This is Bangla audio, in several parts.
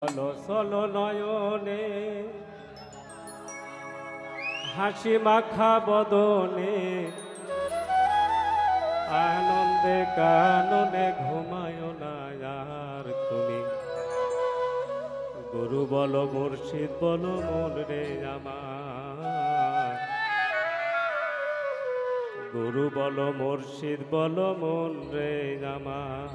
চলো চলো নয়নে হাসি মাখা বদনে আনন্দে কাননে ঘুমায় না আর তুমি। গুরু বলো মুর্শিদ বলো মন রে আমার, গুরু বলো মুর্শিদ বলো মন রে আমার।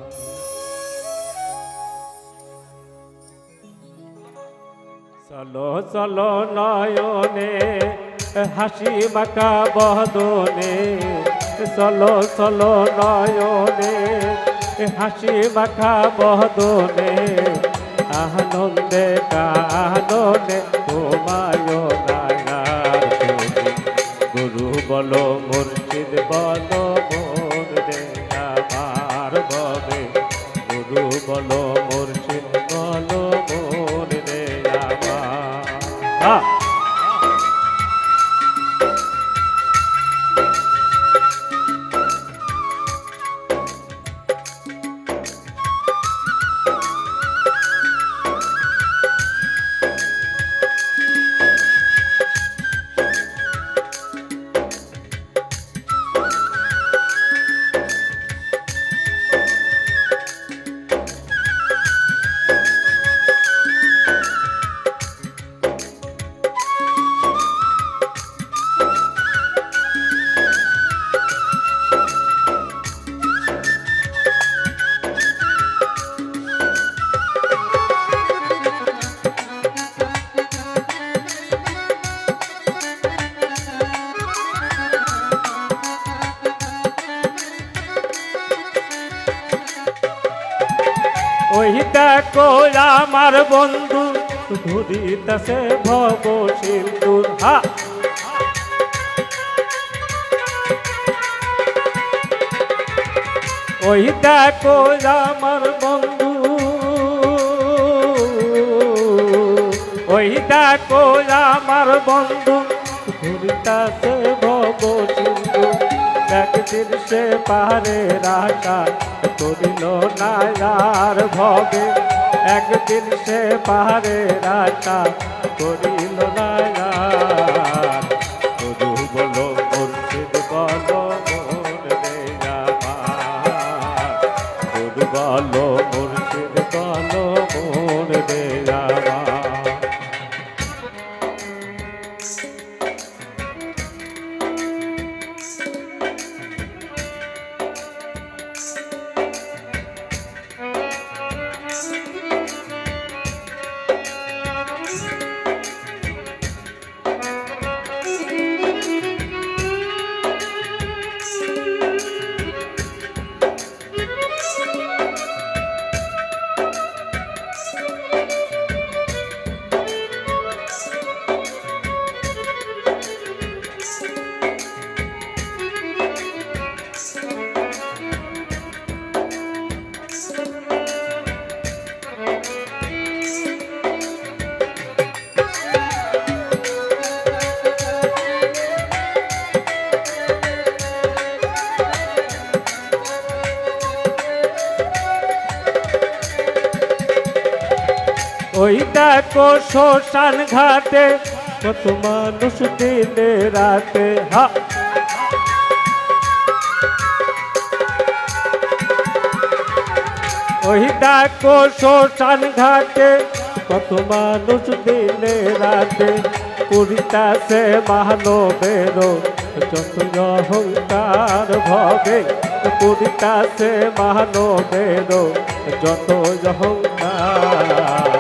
চলো চলো নয়নে হাসি মাখা বদনে, চলো চলো নয়নে হাসি মাখা বদনে আনন্দে কাননে ঘুমায় না আর তুমি। গুরু বলো মুর্শিদ বলো মন রে আমার ভবে, গুরু বলো মুর্শিদ বলো মন রে আমার। ওই দেখো আমার বন্ধু ঘুরিতেছে ভব সিন্ধুর হা। ওই দেখো আমার বন্ধু, ওই দেখো আমার বন্ধু ঘুরিতেছে ভব সিন্ধু। একদিন সে পাহাড়ের আশা করিল না আর ভবে, একদিন সে পাহাড়ের আশা করিল না আর। গুরু বলো মুর্শিদ বলো মন রে আমার, গুরু বলো মুর্শিদ বলো মন রে আমার। ওই দেখো শ্মশান ঘাটে কত মানুষ দিনে রাতে হা। ওই দেখো শ্মশান ঘাটে কত মানুষ দিনে রাতে পুরিতাছে মানবের যত অহংকার ভবে, পুরিতাছে মানবের যত অহংকার।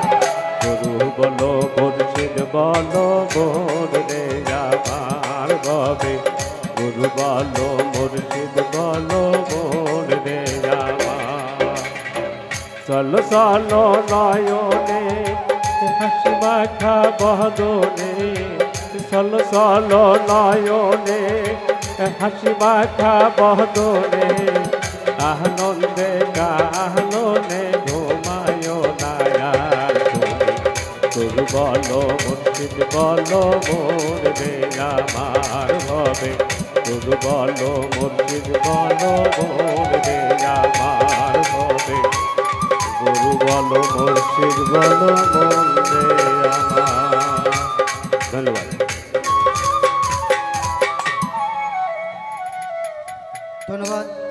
গুরু বলো মুর্শিদ বলো মন রে আমার ভবে, গুরু বলো মুর্শিদ বলো মন রে আমার। চলো চলো নয়নে হাসি মাখা বদনে, চলো চলো নয়নে হাসি মাখা বদনে আনন্দে কাননে ঘুমায় না আর তুমি। গুরু বলো মুর্শিদ বলো মন রে আমার ভবে, গুরু বলো মুর্শিদ বলো মন রে আমার ভবে, গুরু বলো মুর্শিদ বলো মন রে আমার। ধন্যবাদ। ধন্যবাদ।